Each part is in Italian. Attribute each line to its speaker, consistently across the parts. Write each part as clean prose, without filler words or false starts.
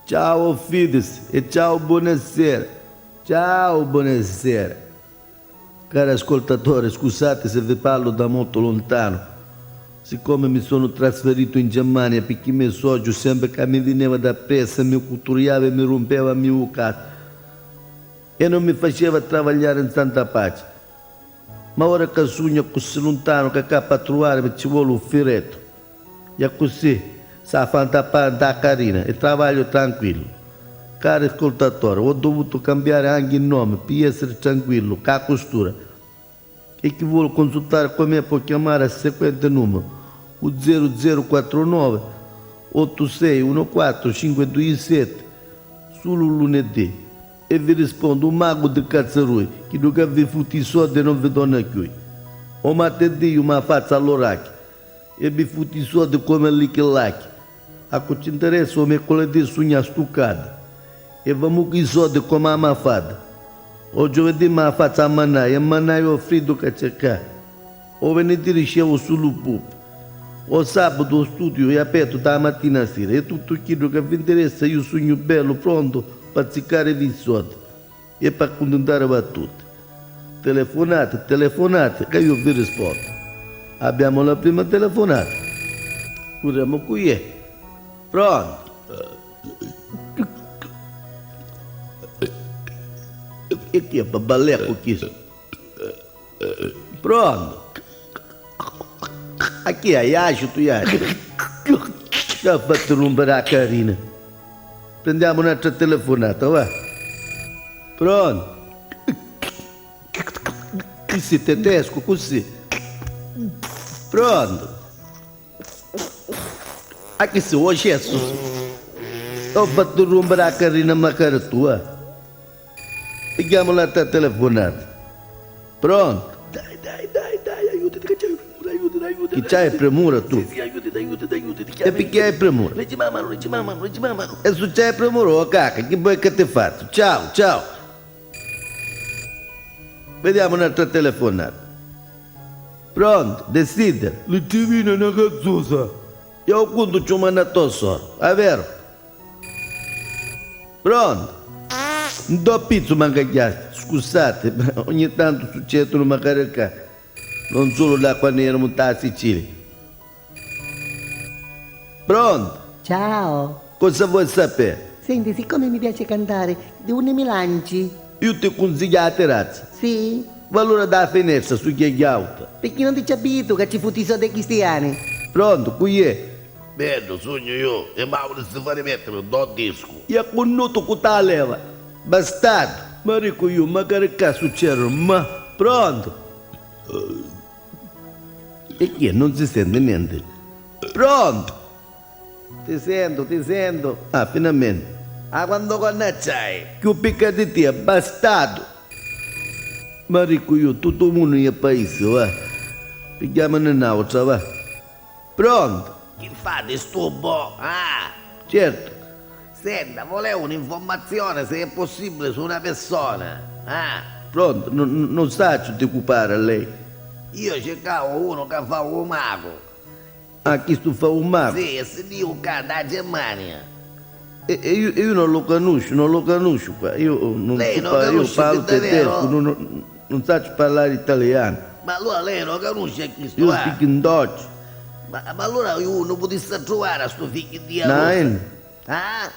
Speaker 1: Ciao Fides e ciao buonasera. Ciao buonasera. Caro ascoltatore, scusate se vi parlo da molto lontano. Siccome mi sono trasferito in Germania perché mio socio sempre che mi veniva da pressa mi culturiava e mi rompeva il mio cazzo e non mi faceva lavorare in santa pace. Ma ora che sogno così lontano che qua a trovare ci vuole un firetto. E così sa fanta carina e lavoro tranquillo. Caro ascoltatore, ho dovuto cambiare anche il nome per essere tranquillo, che costura. E chi vuole consultare con me può chiamare al seguente numero, o 0049 8614 527, solo lunedì. E vi rispondo un mago di cazzarui, che non vi futti i soldi e non vi dona più. O martedì io mi faccio all'orecchio e vi futti i soldi come l'icchilacchi. A che ci interessa o mercoledì sogna stuccata e vamo con i soldi come a mafada. O giovedì mi faccio a manai e manai ho freddo che c'è qua. O venerdì ricevo sul pupo. O sabato studio è aperto da mattina a sera e tutto quello che vi interessa io sogno bello, pronto per ziccare i soldi e per accontentare a tutti. Telefonate che io vi rispondo. Abbiamo la prima telefonata. Curiamo qui è. Pronto? E chi è per ballare con chi? Pronto? A chi hai? Ascio tu hai? Che ha fatto rompere la carina? Prendiamo un'altra telefonata, va? Pronto? Così tedesco, così. Pronto? A che se vuoi cesso? Ho fatto rompere la carina ma cara tua. Prendiamo l'altra telefonata. Pronto? Dai, aiutati che c'è aiuti. Chi c'hai premura tu?
Speaker 2: Sì, aiuti.
Speaker 1: E perché hai premura?
Speaker 2: Leggi mamma.
Speaker 1: E se c'hai premura, oh cacca, che vuoi che ti faccio? Ciao. Vediamo un'altra telefonata. Pronto? Desidera?
Speaker 3: Le divina una cazzosa.
Speaker 1: Io quando ci ho mandato solo, è vero? Pronto? Un do pizzo manca ghiaccio, scusate, ma ogni tanto succedono magari qua. Non solo là quando eravamo a Sicilia. Pronto?
Speaker 4: Ciao.
Speaker 1: Cosa vuoi sapere?
Speaker 4: Senti, siccome mi piace cantare, dove mi lanci?
Speaker 1: Io ti consiglio la terrazza.
Speaker 4: Sì?
Speaker 1: Valore da finestra su chi è alta.
Speaker 4: Perché non ti ci abito che ci futti i soldi cristiani?
Speaker 1: Pronto, qui è.
Speaker 2: Bello, sogno io. E Mauro si fa rimettere un do disco.
Speaker 1: E ha connuto con la leva. Bastardo. Ma dico io, magari qua succedono, ma pronto? E chi è? Non si sente niente. Pronto? Ti sento. Ah, finalmente.
Speaker 2: Ah, quando c'hai?
Speaker 1: Che ho piccato di te, bastardo. Ma dico io, tutto il mondo è paese, va. Pigliamone un'altra, va. Pronto?
Speaker 2: Chi fa di stubo? Ah,
Speaker 1: Certo.
Speaker 2: senta, volevo un'informazione se è possibile su una persona. Ah,
Speaker 1: Pronto? Non saccio di occupare a lei.
Speaker 2: io cercavo uno che fa un mago.
Speaker 1: Ah, chi sto fa un mago?
Speaker 2: Sì, e si dice che da Germania.
Speaker 1: E io non lo conosco qua. Io non
Speaker 2: Lei
Speaker 1: so
Speaker 2: non
Speaker 1: parlare, io
Speaker 2: conosce
Speaker 1: parlo
Speaker 2: l'italiano?
Speaker 1: tedesco, non so parlare italiano.
Speaker 2: Ma allora lei non conosce chi sto
Speaker 1: Io
Speaker 2: là?
Speaker 1: speak in Dutch.
Speaker 2: Ma allora io non potessi trovare a sto figlio di
Speaker 1: Nein,
Speaker 2: Ah?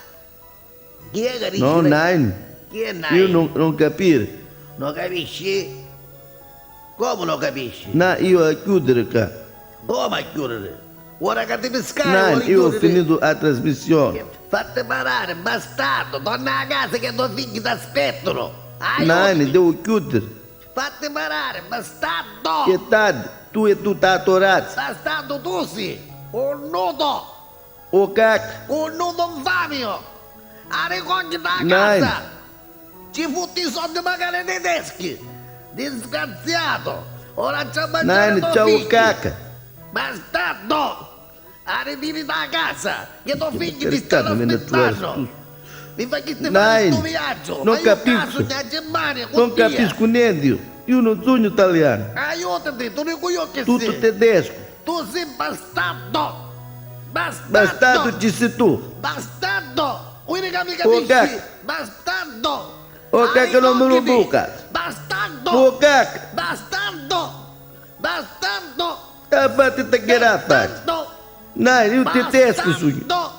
Speaker 2: Chi è che dice?
Speaker 1: no, nein.
Speaker 2: Chi è Nine?
Speaker 1: Io non capire.
Speaker 2: Non capisci? Come non capisci?
Speaker 1: No, io a chiudere qua.
Speaker 2: Come a chiudere? Ora che ti pescare,
Speaker 1: Nein,
Speaker 2: vuoi
Speaker 1: io ho
Speaker 2: chiudere?
Speaker 1: finito la trasmissione.
Speaker 2: Fatti parare, bastardo! Torna a casa che i tuoi figli ti aspettano!
Speaker 1: Nein, devo chiudere.
Speaker 2: Fatti parare, bastardo!
Speaker 1: Che tardi, tu e tu t'autorazzi.
Speaker 2: Bastardo tu sì! Un nudo!
Speaker 1: Oh cacca,
Speaker 2: Un nudo infamio! A ricogli da
Speaker 1: Nein.
Speaker 2: casa! Ci futti i soldi magari tedeschi! Disgraziato! Ora c'è mangiare
Speaker 1: nein,
Speaker 2: tuoi
Speaker 1: ciao
Speaker 2: figli.
Speaker 1: cacca.
Speaker 2: Bastardo! Arrivi da casa! Che tuoi figli ti
Speaker 1: Perché
Speaker 2: stanno
Speaker 1: me ne trovare
Speaker 2: aspettando! Mi fai che ti fai
Speaker 1: Nein,
Speaker 2: questo viaggio!
Speaker 1: non
Speaker 2: Ma io
Speaker 1: capisco.
Speaker 2: caso da Germania,
Speaker 1: Non
Speaker 2: oddio.
Speaker 1: capisco niente. Io non sono italiano.
Speaker 2: Aiutati, tu dico io che
Speaker 1: Tutto
Speaker 2: sei!
Speaker 1: tedesco.
Speaker 2: Tu sei bastardo! Bastardo!
Speaker 1: Bastardo ci sei tu.
Speaker 2: Bastardo! Vuoi mica mi
Speaker 1: Oh,
Speaker 2: capisci?
Speaker 1: cacca.
Speaker 2: Bastardo!
Speaker 1: Oh,
Speaker 2: Hai
Speaker 1: cacca, non me lo
Speaker 2: occhi di-
Speaker 1: buca.
Speaker 2: Bastardo!
Speaker 1: Oh, cacca.
Speaker 2: Bastardo! Bastardo!
Speaker 1: Fatti tagliare.
Speaker 2: Bastardo!
Speaker 1: Nein, io ti tesco su.
Speaker 2: Bastardo!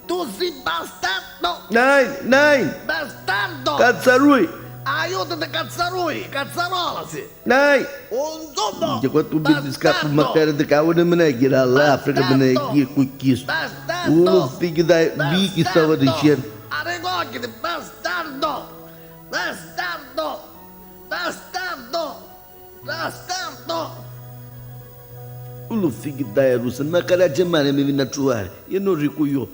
Speaker 2: Tu sei bastardo!
Speaker 1: Nein.
Speaker 2: Bastardo!
Speaker 1: Cazzarui.
Speaker 2: Aiutati cazzarui! Cazzarola sì!
Speaker 1: Nein.
Speaker 2: Un zumbo!
Speaker 1: Ya quando bizi scappa uma cara de cá, onde me negue ir lá, África me negue com isso. O filho da vi que estava dizendo.
Speaker 2: Arregogli, bastardo! Bastardo! Bastardo! Bastardo!
Speaker 1: O filho da russa, na cara de mano me vim na tua. Eu não recuio.